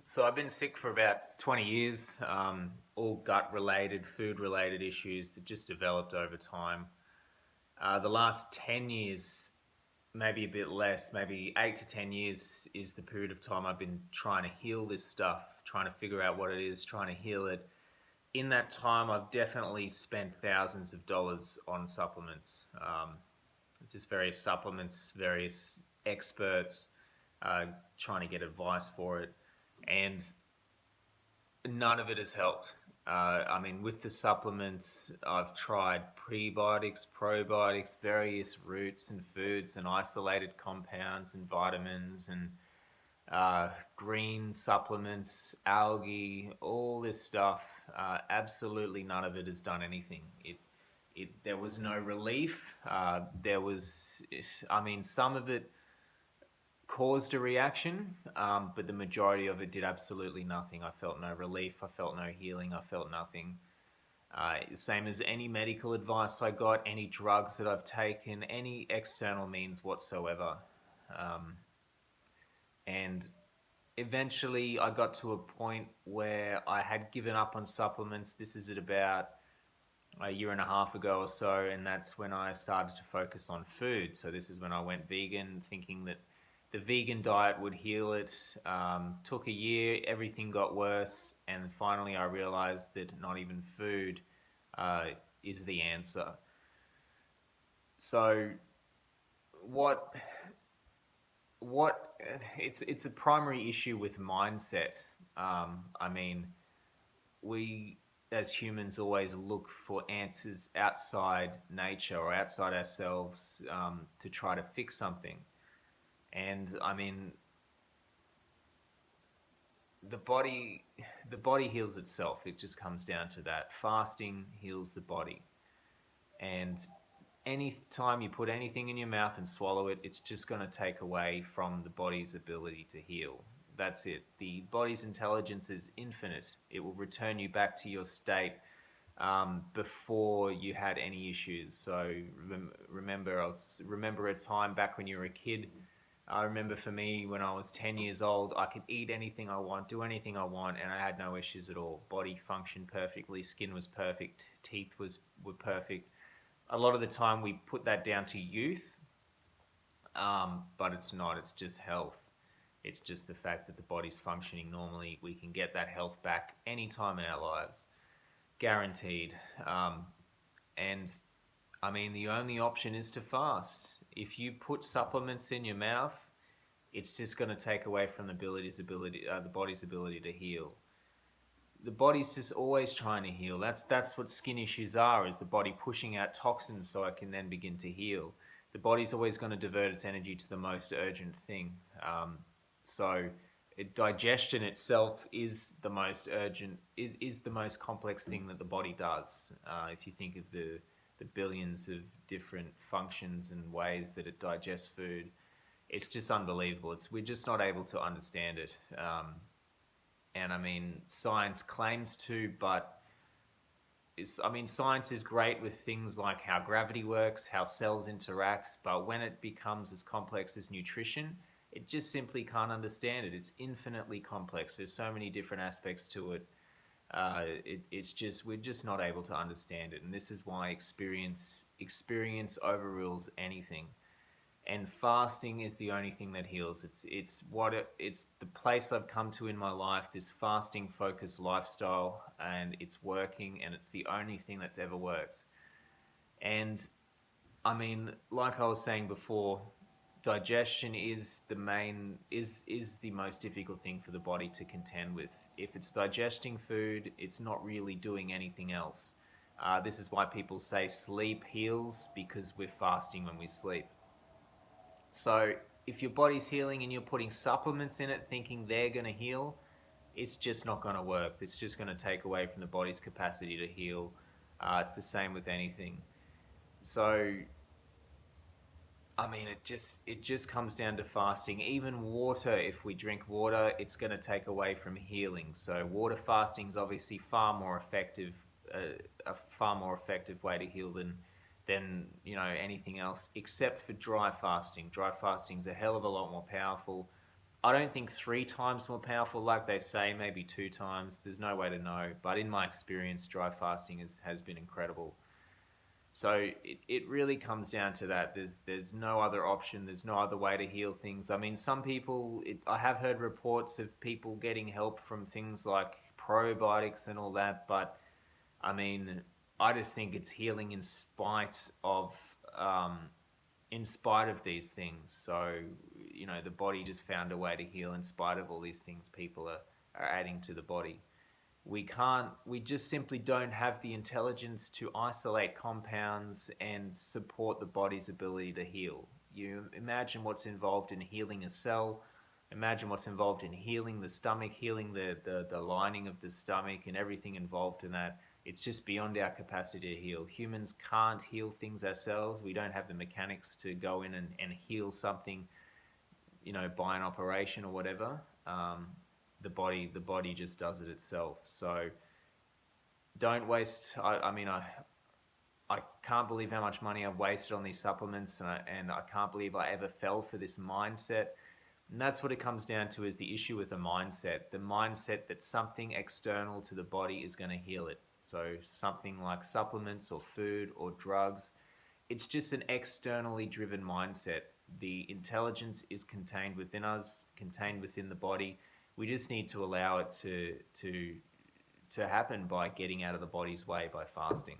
So I've been sick for about 20 years, all gut-related, food-related issues that just developed over time. The last 10 years, maybe a bit less, maybe 8 to 10 years is the period of time I've been trying to heal this stuff, trying to figure out what it is, trying to heal it. In that time, I've definitely spent thousands of dollars on supplements. Just various supplements, various experts, uh, trying to get advice for it. And none of it has helped. With the supplements, I've tried prebiotics, probiotics, various roots and foods, and isolated compounds and vitamins, and green supplements, algae, all this stuff. Absolutely none of it has done anything. There was no relief. Some of it caused a reaction, but the majority of it did absolutely nothing. I felt no relief, I felt no healing, I felt nothing. Same as any medical advice I got, any drugs that I've taken, any external means whatsoever. Um, and eventually I got to a point where I had given up on supplements. This is at about a year and a half ago or so, and that's when I started to focus on food. So this is when I went vegan, thinking that the vegan diet would heal it. Took a year, everything got worse, and finally I realized that not even food uh, is the answer. So what what it's a primary issue with mindset. I mean, we as humans always look for answers outside nature or outside ourselves, to try to fix something. And the body the body heals itself. It just comes down to that. Fasting heals the body. And any time you put anything in your mouth and swallow it, it's just going to take away from the body's ability to heal. That's it. The body's intelligence is infinite. It will return you back to your state, before you had any issues. So remember a time back when you were a kid. I remember for me when I was 10 years old, I could eat anything I want, do anything I want, and I had no issues at all. Body functioned perfectly, skin was perfect, were perfect. A lot of the time we put that down to youth, but it's not. It's just health. It's just the fact that the body's functioning normally. We can get that health back anytime in our lives, guaranteed. And the only option is to fast. If you put supplements in your mouth, it's just going to take away from the body's ability to heal. The body's just always trying to heal. That's what skin issues are, is the body pushing out toxins so it can then begin to heal. The body's always going to divert its energy to the most urgent thing. So digestion itself is the most urgent, is the most complex thing that the body does. If you think of the billions of different functions and ways that it digests food, it's just unbelievable. We're just not able to understand it. Science claims to, but science is great with things like how gravity works, how cells interact, but when it becomes as complex as nutrition, it just simply can't understand it. It's infinitely complex. There's so many different aspects to it. We're just not able to understand it, and this is why experience overrules anything. And fasting is the only thing that heals. It's the place I've come to in my life, this fasting focused lifestyle, and it's working, and it's the only thing that's ever worked. And like I was saying before, digestion is the most difficult thing for the body to contend with. If it's digesting food, it's not really doing anything else. This is why people say sleep heals, because we're fasting when we sleep. So if your body's healing and you're putting supplements in it thinking they're going to heal, it's just not going to work. It's just going to take away from the body's capacity to heal. It's the same with anything. So it just comes down to fasting. Even water, if we drink water, it's going to take away from healing. So water fasting is obviously a far more effective way to heal than anything else, except for dry fasting. Dry fasting is a hell of a lot more powerful. I don't think 3 times more powerful, like they say, maybe 2 times. There's no way to know. But in my experience, dry fasting has been incredible. So it really comes down to that. There's no other option. There's no other way to heal things. I mean, some people, I have heard reports of people getting help from things like probiotics and all that, but I mean, I just think it's healing um, in spite of these things. So, the body just found a way to heal in spite of all these things people are adding to the body. We just simply don't have the intelligence to isolate compounds and support the body's ability to heal. You imagine what's involved in healing a cell, imagine what's involved in healing the stomach, healing the lining of the stomach, and everything involved in that. It's just beyond our capacity to heal. Humans can't heal things ourselves. We don't have the mechanics to go in and heal something, by an operation or whatever. The body just does it itself. So don't waste. I can't believe how much money I've wasted on these supplements, and I can't believe I ever fell for this mindset. And that's what it comes down to, is the issue with the mindset that something external to the body is going to heal it. So something like supplements or food or drugs, it's just an externally driven mindset. The intelligence is contained within us, contained within the body. We just need to allow it to happen by getting out of the body's way by fasting.